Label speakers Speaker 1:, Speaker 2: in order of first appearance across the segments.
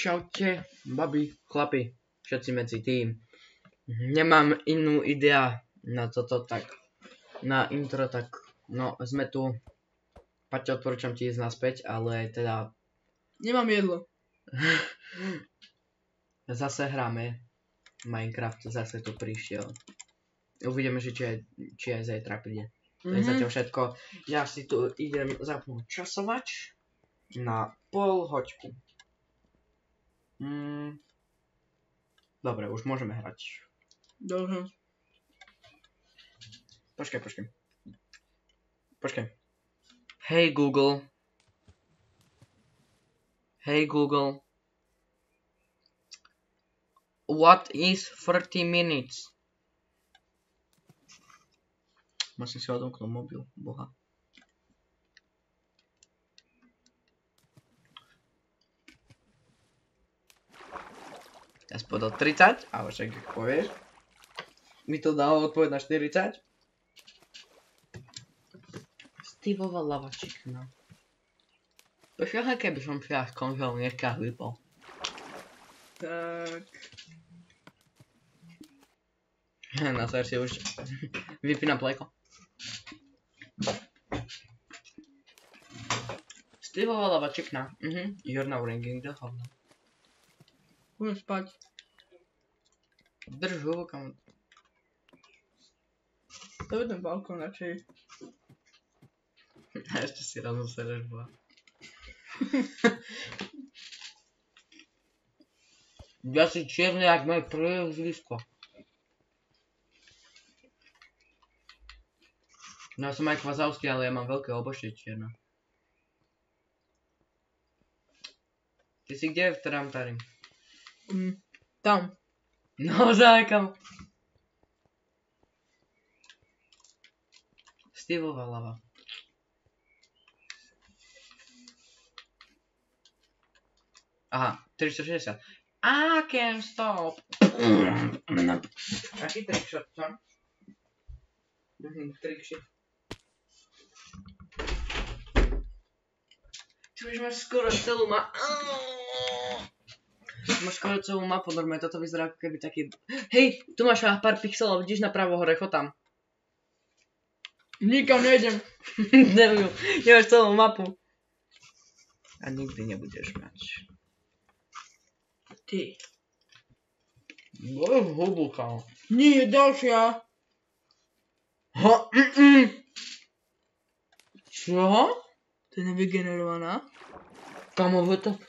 Speaker 1: Čaute, babi, chlapi, všetci medzi tým. Nemám inú idea na toto, tak na intro, tak no, sme tu. Paťo, odporúčam ti ísť naspäť, ale teda...
Speaker 2: Nemám jedlo.
Speaker 1: Zase hráme Minecraft, zase tu prišiel. Uvidíme, že či aj zajtra príde. To je zatiaľ všetko. Ja si tu idem zapnúť časovač na pol hoďku. Dobre, už môžeme hrať.
Speaker 2: Dobre.
Speaker 1: Počkaj. Hey Google. What is 30 minutes? Musím si odomknúť mobil, boha. Ja si povedal 30, ale však ak povieš. Mi to dalo odpoveď na 40. Steveova lavačikna. Počkaj, keby som si konzol dneska vypol.
Speaker 2: Tak.
Speaker 1: Na to si už vypínam plejko. Steveova lavačikna. You're now ringing the phone.
Speaker 2: Budem spať.
Speaker 1: Drž hubu, kam.
Speaker 2: To je ten balkón radšej.
Speaker 1: A ešte si ráno sereš boha. Ja si čierne jak moje priezvisko. No ja som aj Kvazovský, ale ja mám veľké obočie čierne. Ty si kde v Tramtari?
Speaker 2: Tam.
Speaker 1: No zákam. Steveova lava. Aha, 360. I can't stop. Aký trickshot, čo? Trickshot. Ty už máš skoro celú Máš skoro celú mapu, normálne toto vyzerá ako keby taký... Hej, tu máš pár pixelov, vidíš napravo hore, chod tam.
Speaker 2: Nikam nejdem.
Speaker 1: Neviem, nemáš celú mapu. A nikdy nebudeš mať.
Speaker 2: Ty.
Speaker 1: Boj hubu, kámo.
Speaker 2: Nie, ďalšia.
Speaker 1: Čo?
Speaker 2: To je nevygenerovaná.
Speaker 1: Kámo, to...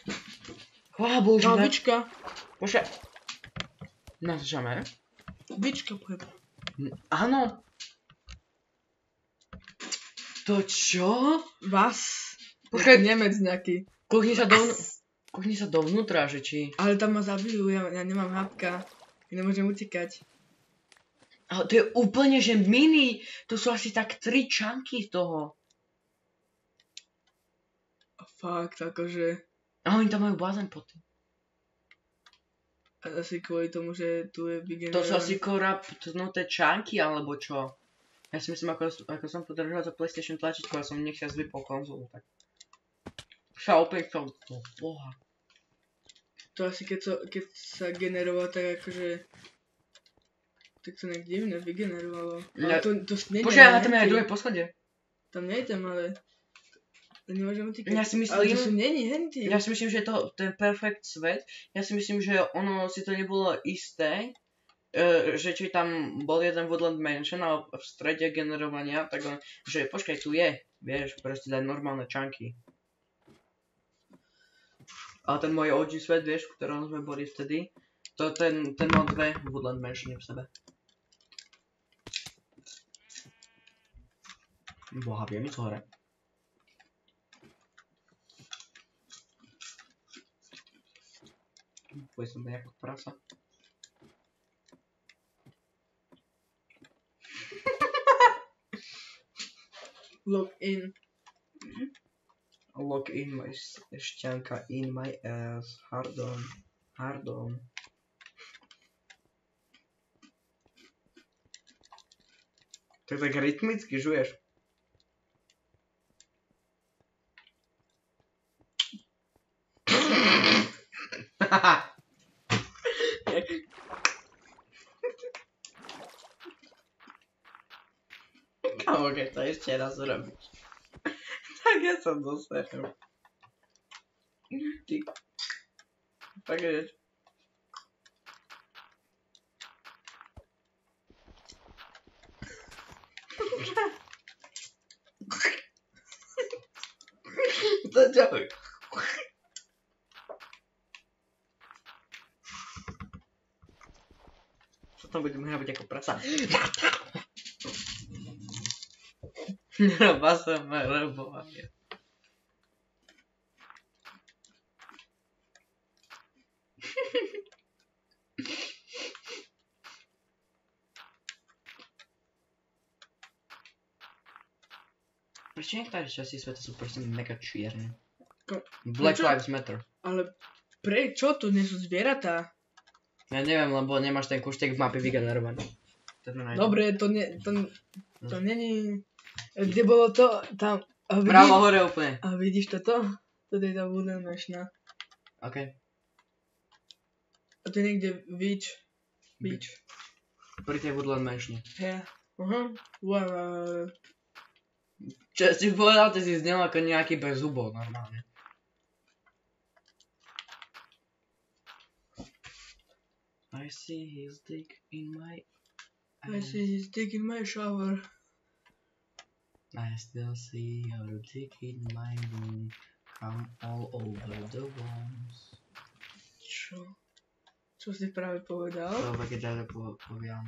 Speaker 1: Chvála Bože,
Speaker 2: bička.
Speaker 1: Bože. Nažame.
Speaker 2: Bička pojeba.
Speaker 1: Áno. To čo?
Speaker 2: Vás.
Speaker 1: Počkaj.
Speaker 2: Nemec nejaký.
Speaker 1: Kuchni sa dovnútra, že či...
Speaker 2: Ale tam ma zabijú, ja nemám hápka. Ja nemôžem utekať.
Speaker 1: Ale to je úplne, že mini. To sú asi tak 3 čanky z toho.
Speaker 2: A fakt, akože...
Speaker 1: A oni tam majú bazén pod tým.
Speaker 2: A asi kvôli tomu, že tu je vygenerované.
Speaker 1: To sú asi koraptnuté čanky, alebo čo? Ja si myslím, ako som podržal za PlayStation tlačítko, a som nechťa vypol konzolu, tak... Sa opäť to... Boha.
Speaker 2: To asi keď sa generovalo, tak akože... Tak to nejak divne vygenerovalo. Ale to nejdem.
Speaker 1: Počkaj, ale tam je aj druhé poschodie.
Speaker 2: Tam nejdem, ale... Nemôžem utíkať.
Speaker 1: Ja si myslím...
Speaker 2: Ale to sú není henty.
Speaker 1: Ja si myslím, že to je perfect svet. Ja si myslím, že ono si to nebolo isté. Že či tam bol jeden Woodland Mansion a v strede generovania, tak on, že počkaj, tu je. Vieš, proste dať normálne čanky. Ale ten môj OG svet, vieš, v ktorom sme boli vtedy, to ten mal 2 Woodland Mansiony v sebe. Boha, vie mi co hore. Pôjde som nejako prasa.
Speaker 2: Log in.
Speaker 1: Log in my šťanka in my ass. Hardon. Tak rytmicky žuješ. Kamo, keď to ešte raz urobíš. Tak ja som doseril. Ty. Tak je. To ďalej. Potom budeme hrať ako prasa. Basa ma robovanie. Prečo niektoré časti sveta sú proste mega čierne? Black Lives Matter.
Speaker 2: Ale prečo? To nie sú zvieratá.
Speaker 1: Ja neviem, lebo nemáš ten kúštek v mapy vygenerovaný.
Speaker 2: Dobre, to není... Kde bolo to? Tam...
Speaker 1: Pravo hore úplne.
Speaker 2: A vidíš toto? Toto je tá Woodland Mansion.
Speaker 1: OK.
Speaker 2: A to je niekde Beach.
Speaker 1: Pri tej Woodland Mansione.
Speaker 2: Yeah. Wow.
Speaker 1: Čo si povedal, ty si znel ako nejaký bez zubov normálne. I see his dick in my...
Speaker 2: I see his dick in my shower.
Speaker 1: I still see your dick in my room. Come all over the walls.
Speaker 2: Čo? Čo si práve povedal?
Speaker 1: Dobre, keď ďalej poviem.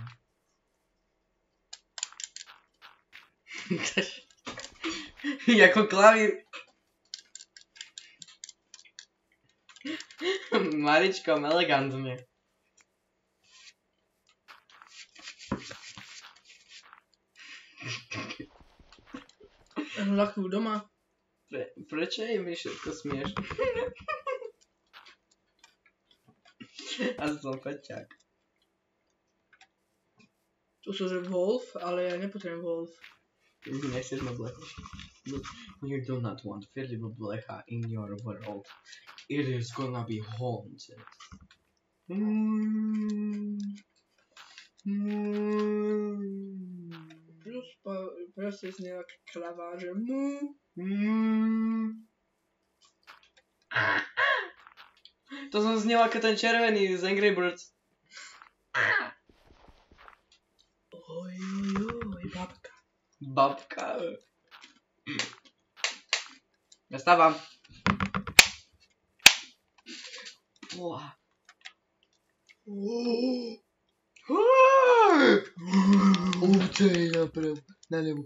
Speaker 1: Jako klavír. Maričkom, elegantne.
Speaker 2: Ľahkú doma.
Speaker 1: Prečo je mi všetko smiešne? A som feťák.
Speaker 2: Tu sú že Wolf, ale ja nepotrebujem Wolf.
Speaker 1: Nechceš ma blecha. You do not want Filipa Blecha in your world. It is gonna be haunted.
Speaker 2: Plus proste z nejaké klaváže.
Speaker 1: To som znel ako ten červený z Angry Birds.
Speaker 2: Oj, babka.
Speaker 1: Babka. Ja stávam. Uah. Upcej napravo, nalevo,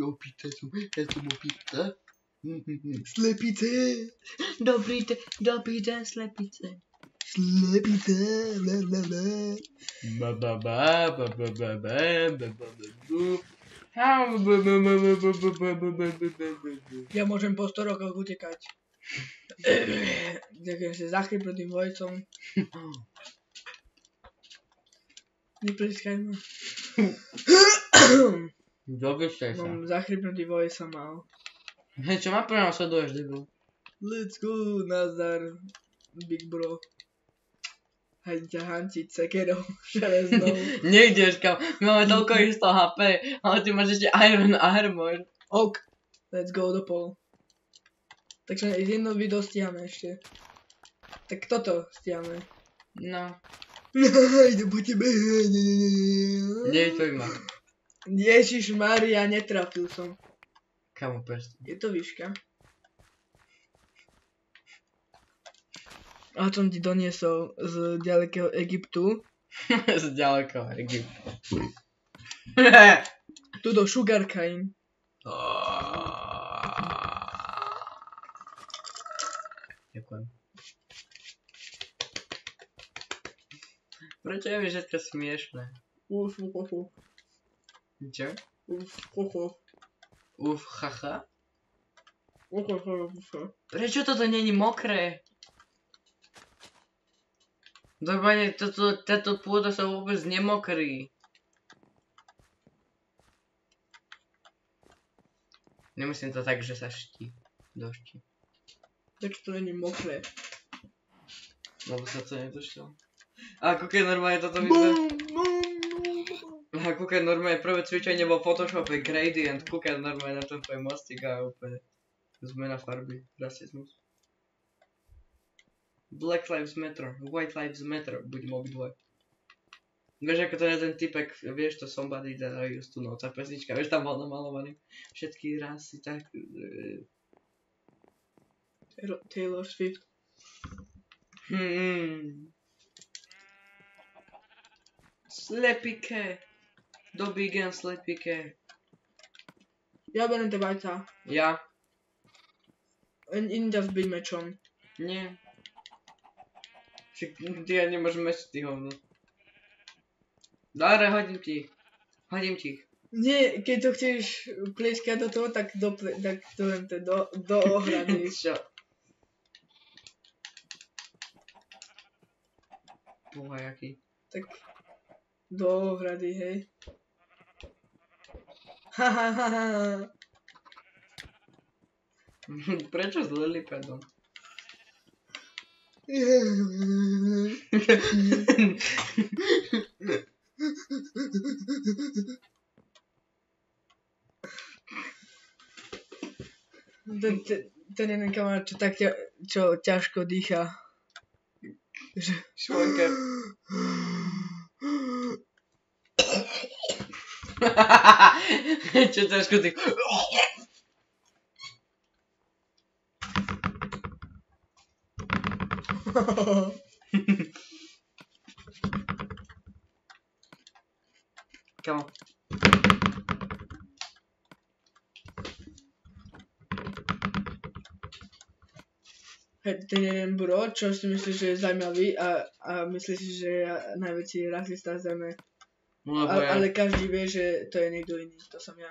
Speaker 1: opýta som, ja som opýta.
Speaker 2: Slepice. Dobrý den, slepice. Slepice, blablabla. Ja môžem po 100 rokoch utekať. Ďakujem si za chrypnutým vojcom. Nepliskaj ma.
Speaker 1: Dovyštaj sa.
Speaker 2: Mám zachrypnutý voj som mal.
Speaker 1: Hej, čo ma prenasleduješ, debil?
Speaker 2: Let's go, nazdar, big bro. Hej ťa hantiť sekerou železnou.
Speaker 1: Nejdeš kam, my máme toľko isto HP, ale ty máš ešte Iron Armor.
Speaker 2: Ok, let's go do pol. Takže jedno video stiahame ešte. Tak toto stiahame.
Speaker 1: No.
Speaker 2: Idem po tebe.
Speaker 1: Nevytvoň ma.
Speaker 2: Ježišmaria, netrafil som.
Speaker 1: Kamo prst.
Speaker 2: Je to výška. A som ti doniesol z ďalekého Egyptu.
Speaker 1: Z ďalekého Egyptu.
Speaker 2: Tuto sugarcane.
Speaker 1: Ďakujem. Prečo je mi všetko smiešné? Čo? Chacha? Prečo toto není mokré? Normálne táto pôda sa vôbec nemokrí. Nemyslím to tak, že sa ští. Doští.
Speaker 2: Prečo to není mokré?
Speaker 1: Lebo sa to nedošlo. A kúkaj normálne toto vyzerá. A kúkaj normálne prvé cvičenie bol Photoshope gradient. Kúkaj normálne na ten tvoj mostík a úplne zmena farby. Rasizmus. Black Lives Matter, White Lives Matter, budeme obidvoje. Vieš ako to je ten typek, vieš to Somebody That I Used To Know, tá pesnička, vieš tam bol namalovaný všetky rasy, tak...
Speaker 2: Taylor Swift.
Speaker 1: Slepike. Do Bigen slepike.
Speaker 2: Ja berem tie vajca.
Speaker 1: Ja?
Speaker 2: Idem ťa zbiť mečom.
Speaker 1: Nie. Však ty ja nemôžem meč, ty hovno. Dobre, hodím ti ich.
Speaker 2: Nie, keď to chceš plieskať do toho, tak do ohrady.
Speaker 1: Čo? Boha, jaký?
Speaker 2: Tak do ohrady, hej. Hahaha.
Speaker 1: Prečo s Lilypadom?
Speaker 2: Ten jeden kamarát, čo ťažko dýcha.
Speaker 1: Švonker. Čo ťažko ty... Kamo.
Speaker 2: Ten jeden bro, čo si myslíš, že je zaujímavý a myslíš si, že je najväčší rasista zeme.
Speaker 1: No,
Speaker 2: ale každý vie, že to je niekto iný, to som ja.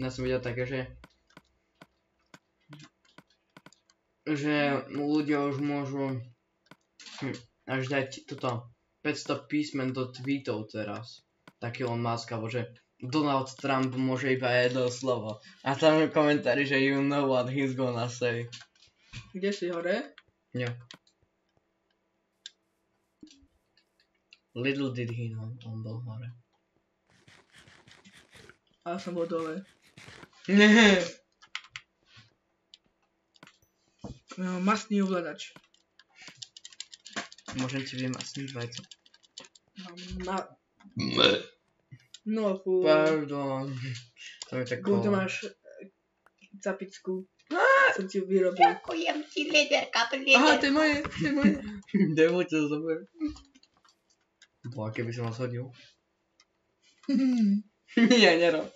Speaker 1: Ja som videl také, že ľudia už môžu až dať toto 500 písmen do tweetov teraz. Taký Elon Musk, alebo že Donald Trump môže iba jedno slovo. A tam je komentári, že you know what he's gonna say.
Speaker 2: Kde si, hore?
Speaker 1: Nie. Little did he know, on bol hore.
Speaker 2: A ja som bol dole.
Speaker 1: Nie.
Speaker 2: No, mastný ovládač.
Speaker 1: Môžem ti vymasniť vajco.
Speaker 2: No, fú.
Speaker 1: Pardon. To je tako...
Speaker 2: Tu máš capicku. Som ti ju vyrobil.
Speaker 3: Ďakujem ti, liderka,
Speaker 2: Aha, to je moje.
Speaker 1: Demo ťa zober. Boha, keby som vás hodil. Nie, nerob.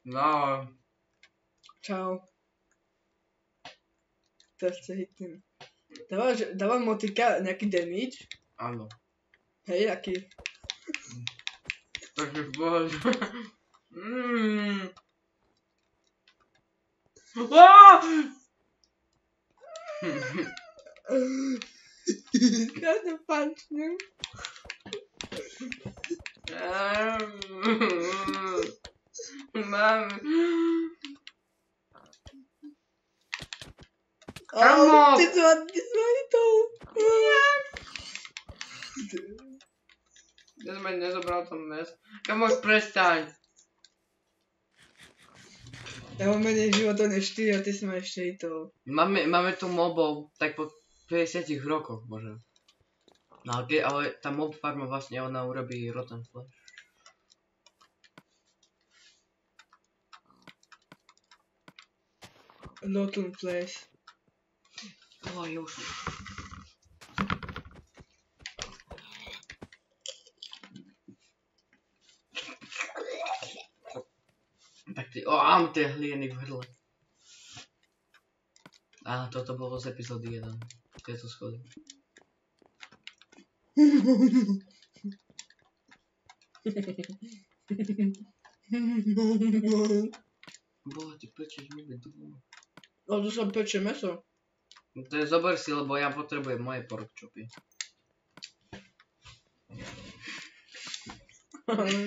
Speaker 1: No.
Speaker 2: Čau. Teraz sa hitnem. Dáva motika nejaký damage?
Speaker 1: Áno.
Speaker 2: Hej, aký?
Speaker 1: Takže bože.
Speaker 2: Ja to pančnem.
Speaker 1: Mám.
Speaker 2: Kamo! Ty som hitol.
Speaker 1: Ja som ani nezobral ten mes. Kamo, prestaň.
Speaker 2: Ja mám menej životov než ty a ty si ma ešte hitol.
Speaker 1: Máme tu mobov, tak po 50 rokoch možno. No ale tá mob farma vlastne ona urobí Rotten Flash.
Speaker 2: Rotten Flash.
Speaker 1: Oj, už. Tak ty, mám tie hlieny v hrdle. Á, toto bolo z epizódy 1. Tieto schody. Boha, ty pečeš mi doma.
Speaker 2: No tu sa peče meso.
Speaker 1: To je zober si, lebo ja potrebujem moje pork chopy.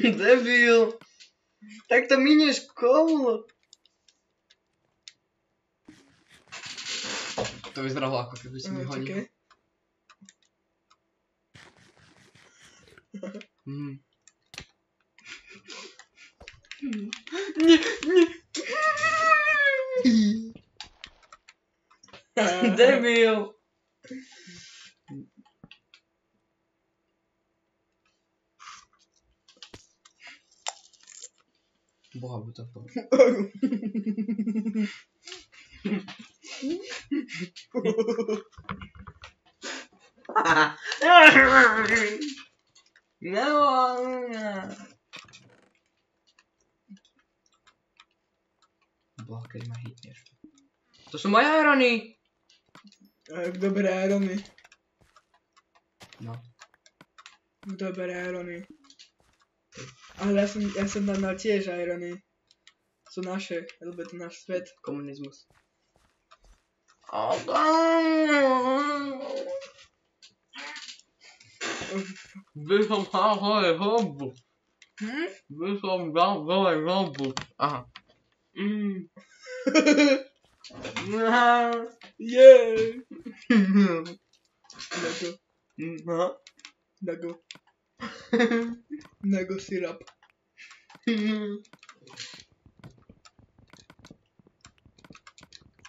Speaker 1: Debil. Tak to minieš školu. To vyzeralo ako keby si mi hodil. Nie, nie. Debil. Boha by to povedal. Boha, keď ma hitneš. To sú moje irony.
Speaker 2: Dobré irony.
Speaker 1: No.
Speaker 2: Dobré irony. Ale ja som tam dal tiež irony. Sú naše, lebo je to náš svet.
Speaker 1: Komunizmus. By som dal hore hrobu. By som dal hore hrobu. Aha.
Speaker 2: Yeah! Nago. Nago. Nago syrap.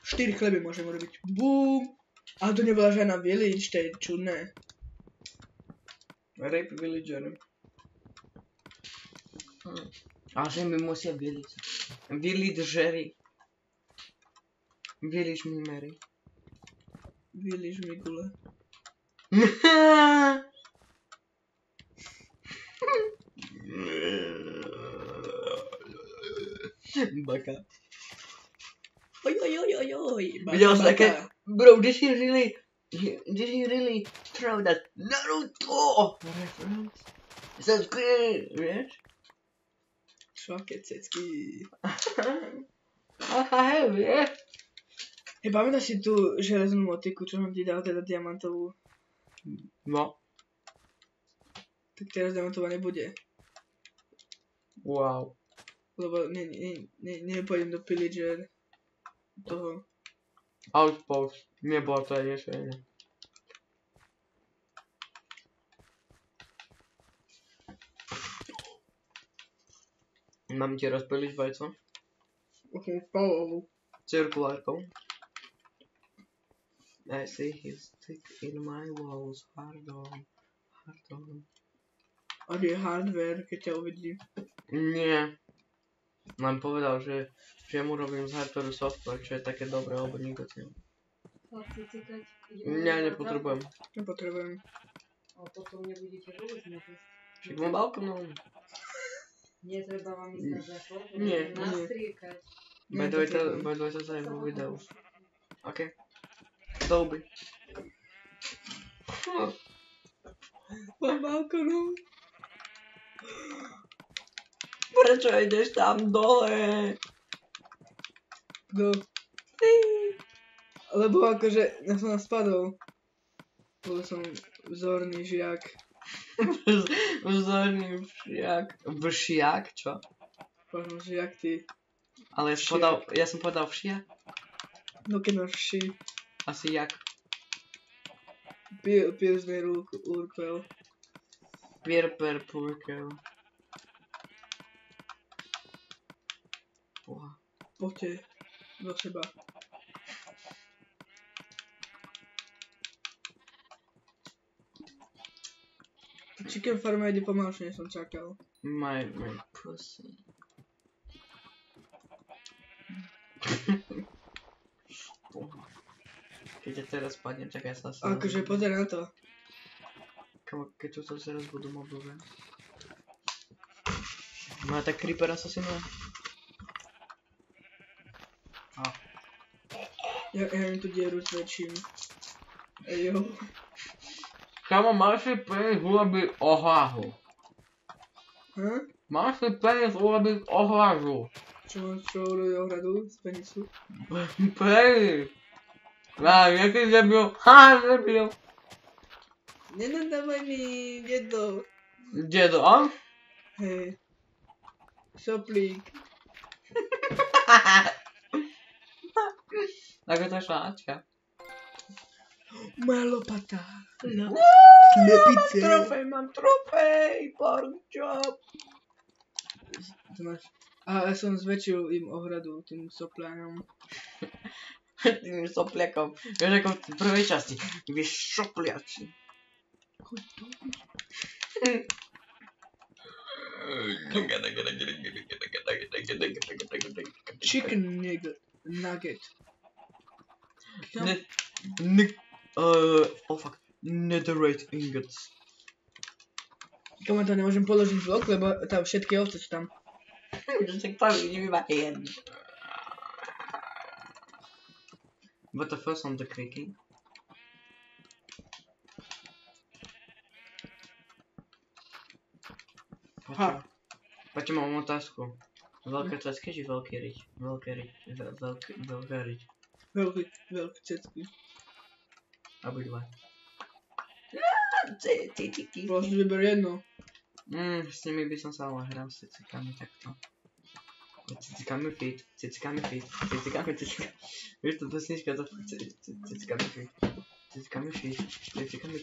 Speaker 2: Štyri chleby môžem urobiť. Bum! Ale to nebola žiadna village, to je čudné.
Speaker 1: Rape villager. A že mi musia village. Villageri. Village mimery.
Speaker 2: Village migule.
Speaker 1: Baka.
Speaker 2: Oj.
Speaker 1: Videl si také, bro, did he really throw that Naruto reference? Cecky, vieš?
Speaker 2: Čo, aké cecky?
Speaker 1: Aha, vieš?
Speaker 2: Hej, pamätáš si tú železnú motiku, čo som ti dal, teda diamantovú?
Speaker 1: No.
Speaker 2: Tak teraz diamantová nebude.
Speaker 1: Wow.
Speaker 2: Lebo nepôjdem do pillager toho.
Speaker 1: Outpost. Nebolo to aj riešenie. Mám ti rozpiliť vajco?
Speaker 2: Ok, palovú.
Speaker 1: Cirkulárkou. I see his stick in my walls. Hardon.
Speaker 2: A je hardware, keď ťa uvidí.
Speaker 1: Nie. Nám povedal, že mu robím z hardwareu software, čo je také dobré, alebo nikto to ja nepotrebujem.
Speaker 2: Nepotrebujem.
Speaker 3: A potom nebudete vôbec môcť.
Speaker 1: Však mám balkónov.
Speaker 3: Netreba vám ísť na záchod?
Speaker 1: Nie.
Speaker 3: Nastriekať.
Speaker 1: Buduje to za vo videu. OK. Douby.
Speaker 2: Mám balkónov.
Speaker 1: Prečo ideš tam dole?
Speaker 2: Kto? Lebo akože, ja som spadol. Bol som vzorný žiak.
Speaker 1: Vzorný všiak, čo?
Speaker 2: Možno žiak ty.
Speaker 1: Ale ja som povedal všiak?
Speaker 2: No keď máš vši.
Speaker 1: Asi jak?
Speaker 2: Pilsner Urquell.
Speaker 1: Pierper Purkel.
Speaker 2: Poďte do seba. Chicken farma ide pomalšie, než som čakal.
Speaker 1: My pussy. Keď ťa teraz spadnem, čakaj sa.
Speaker 2: Akože pozor na to.
Speaker 1: Keď to teraz budú mobile. No a tak creeper asasinuje.
Speaker 2: Ja im tu dieru zväčším. Ejo.
Speaker 1: Kamo, máš si penis urobiť ohlazu. Máš si penis urobiť ohlazu.
Speaker 2: Čo urobiť ohradu z penisu?
Speaker 1: Penis. Jaký debil. Debil.
Speaker 2: Nenadávaj mi, dedo.
Speaker 1: Dedo, a?
Speaker 2: Hej. Soplík.
Speaker 1: Ako to šláčka.
Speaker 2: Moja lopata.
Speaker 1: Slepice. Trofej, mám trofej. Pork chop.
Speaker 2: To máš. A ja som zväčšil im ohradu tým sopláňom.
Speaker 1: Tým sopliakom. Vieš ako v prvej časti. Vieš šopliači.
Speaker 2: Chicken nugget.
Speaker 1: Oh fuck. Netherite ingots.
Speaker 2: Komu to nemôžem položiť vlog, lebo tam všetky ovce sú tam.
Speaker 1: Však to vidím iba jeden. What the first on the creaking? Paťo, mám otázku. Veľké cecky či veľký riť? Veľká riť.
Speaker 2: Veľké cecky.
Speaker 1: Obidva.
Speaker 2: Proste vyber jedno.
Speaker 1: S nimi by som sa ale hral s cicikami takto. Cicikami fit. Vieš to pesnička, to cicikami fit. Cicikami fit. Cicikami.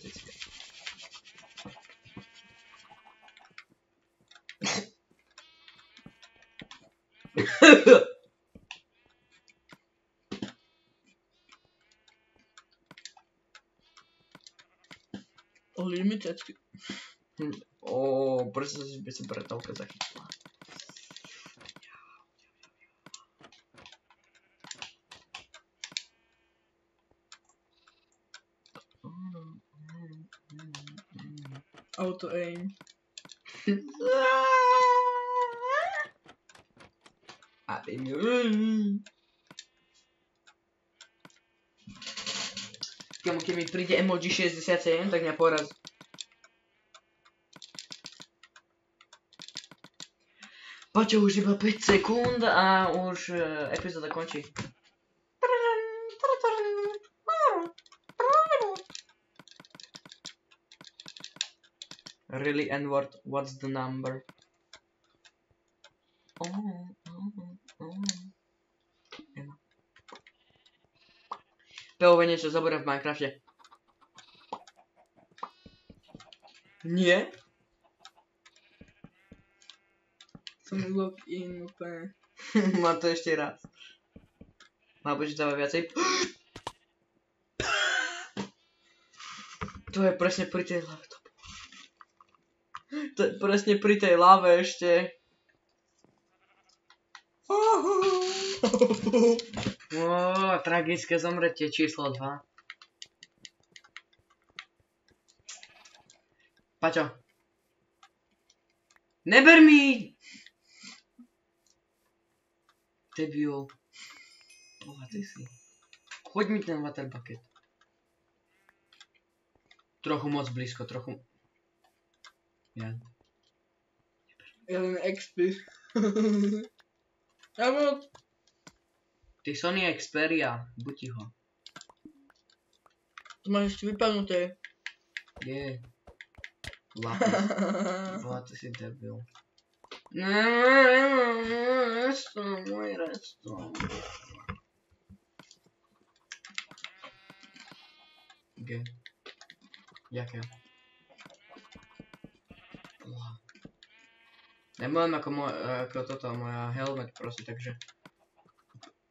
Speaker 2: Ohli mi cecky.
Speaker 1: Proč by se bratovka zachytila?
Speaker 2: Auto aim.
Speaker 1: Keď mi príde emoji 67, tak mňa poraz. Paťo, už iba 5 sekúnd a už epizóda končí. Really, N-word, what's the number? Peove niečo zabúda v Minecrafte. Nie?
Speaker 2: Som login úplne.
Speaker 1: Mám to ešte raz. Má počítava viacej. To je presne pri tej lave. To je presne pri tej lave ešte. Tragické zomretie číslo 2. Paťo. Neber mi! Debil. Bohatý si. Choď mi ten water bucket. Trochu moc blízko, trochu... Ja.
Speaker 2: Ja len XP. Ja moc.
Speaker 1: Ty Sony Xperia, buď ticho.
Speaker 2: To máš ešte vypadnuté.
Speaker 1: Je. Lápis si debil. Redstone, môj redstone. G. Jaké? Nebudem ako toto, moja helmet proste, takže...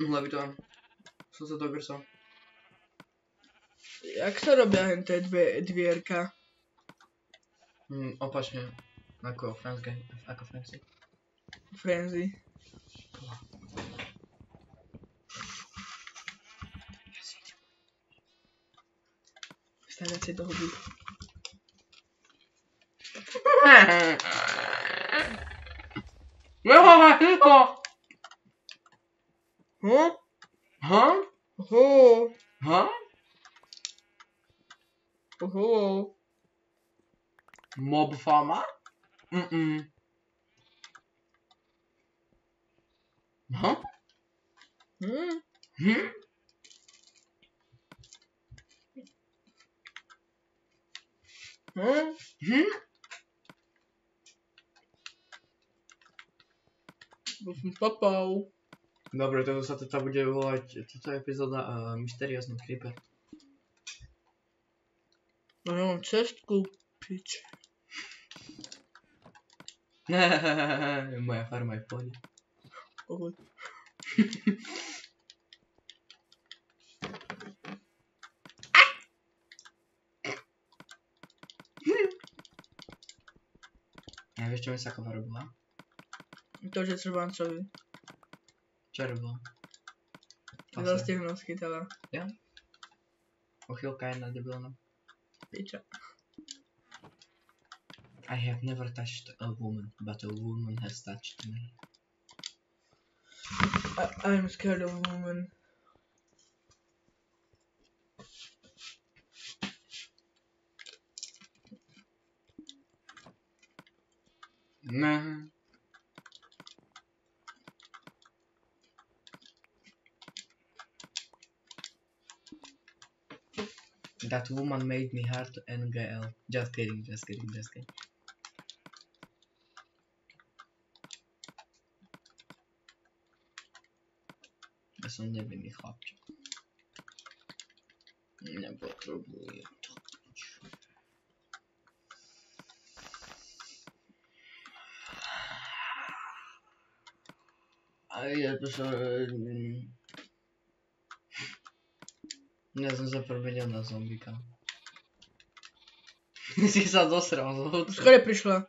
Speaker 1: Levitujem. Som sa dogrsol.
Speaker 2: Jak sa robia hen tie dvierka?
Speaker 1: Opačne. Ako Frenzy.
Speaker 2: Frenzy. Stavať si toho byt.
Speaker 1: Mob farmer?
Speaker 2: Bo som papal.
Speaker 1: Dobre, toto sa teda bude volať, toto je epizóda Mysteriózny creeper.
Speaker 2: No ja mám cestku, pič.
Speaker 1: Moja farma je v pohode.
Speaker 2: Pohod.
Speaker 1: A vieš, čo mi Sakova robila?
Speaker 2: To, že Trvancovi.
Speaker 1: Čo robila?
Speaker 2: Zastihnu schytala.
Speaker 1: Pochylka jedna debilná.
Speaker 2: Piča.
Speaker 1: I have never touched a woman, but a woman has touched me.
Speaker 2: I'm scared of women.
Speaker 1: Nah. That woman made me hard to NGL. Just kidding. Ja som nevinný chlapček. Nepotrebujem to. Ja som sa premenil na zombika. Si sa dosral z hudcu.
Speaker 2: Skore prišla.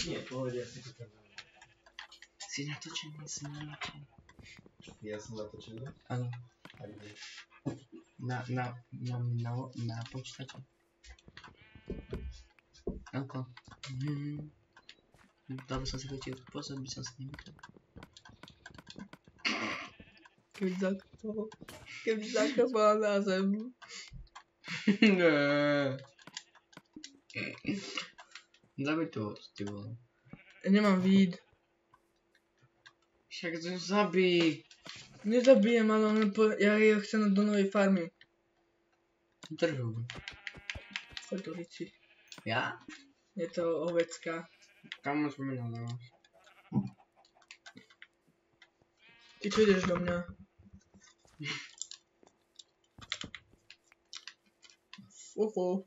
Speaker 4: Nie, pohode, ja si to tam dám.
Speaker 1: Si natočený.
Speaker 4: Ja som natočený?
Speaker 1: Áno.
Speaker 4: A kde?
Speaker 1: Na počítači. Ako? Dal by som si chytil pozor, by som s ním to.
Speaker 2: Keby zakopala na zem.
Speaker 1: Zabij to, ty vole.
Speaker 2: Nemám vid.
Speaker 1: Však to zabij.
Speaker 2: Nezabijem, ale ja chcem do novej farmy.
Speaker 1: Držu.
Speaker 2: Choď do liči.
Speaker 1: Ja?
Speaker 2: Je to ovecka.
Speaker 1: Kam už mi nadávaš?
Speaker 2: Ty čo ideš do mňa? Oho.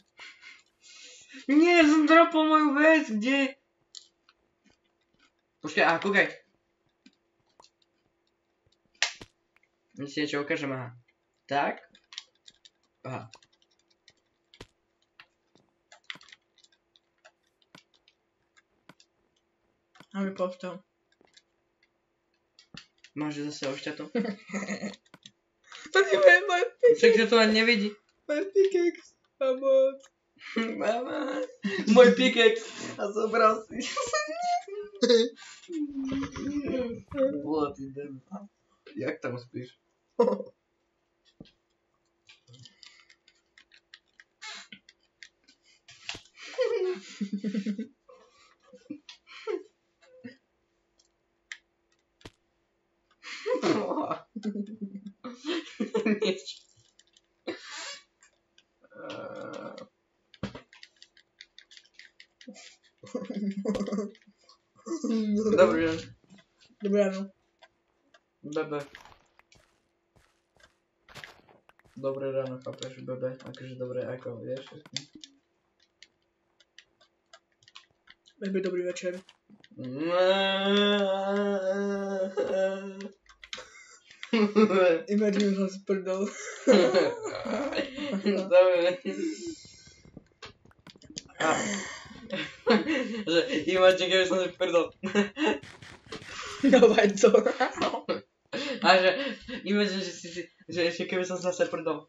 Speaker 1: Nie, som dropol moju vec, kde? Počkaj, kúkaj. Myslíte, čo ukážem, aha. Tak. Aha.
Speaker 2: Máme postav.
Speaker 1: Máš zase ošťatu?
Speaker 2: To neviem, môj
Speaker 1: Však sa to ani nevidí.
Speaker 2: pikex. Pomoc.
Speaker 1: Mama, môj pikex. A zobral si. Bolo, ty debil. Jak tam spíš? Nič. Dobrý deň.
Speaker 2: Dobré ráno.
Speaker 1: Bebe. Dobré ráno, chápeš, bebe. Akože dobré, ako, vieš?
Speaker 2: Bebe, dobrý večer. Imagine som sprdol.
Speaker 1: Dobre. Že imagine, keby som si prdol.
Speaker 2: No veď to.
Speaker 1: A že imagine, že ešte keby som zase prdol.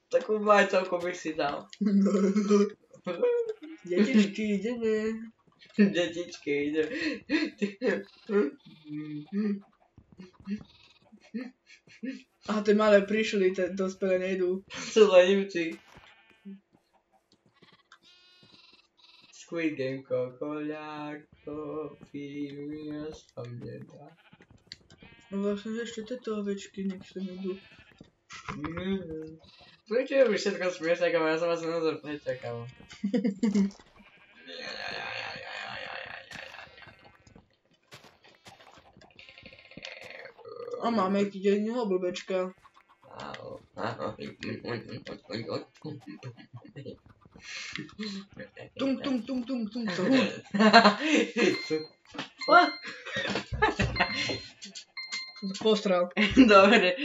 Speaker 1: Takú majcovku bych si dal.
Speaker 2: Detičky, ideme.
Speaker 1: Detičky, ide.
Speaker 2: A tie malé prišli, tie dospelé nejdú.
Speaker 1: Sú lenivci. Squid Game, kokoľako, pímias, tam nedá.
Speaker 2: No vlastne ešte tieto ovečky, nech sa idú.
Speaker 1: Prečo je už všetko smiešne, kamo? Ja som vás nazor prečakal.
Speaker 2: A máme ti denného blbečka. Tum tum tum tum tum tum. Postral.
Speaker 1: Dobre,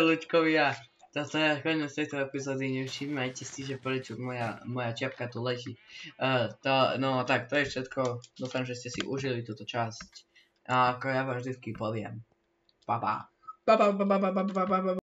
Speaker 1: ľuďkovia. Toto je koniec tejto epizódy, nevšímajte si, že prečo moja čiapka tu leží. No tak, to je všetko. Dúfam, že ste si užili túto časť. A ako ja vám vždycky poviem. Pa pa.
Speaker 2: Pa pa pa pa pa pa pa pa.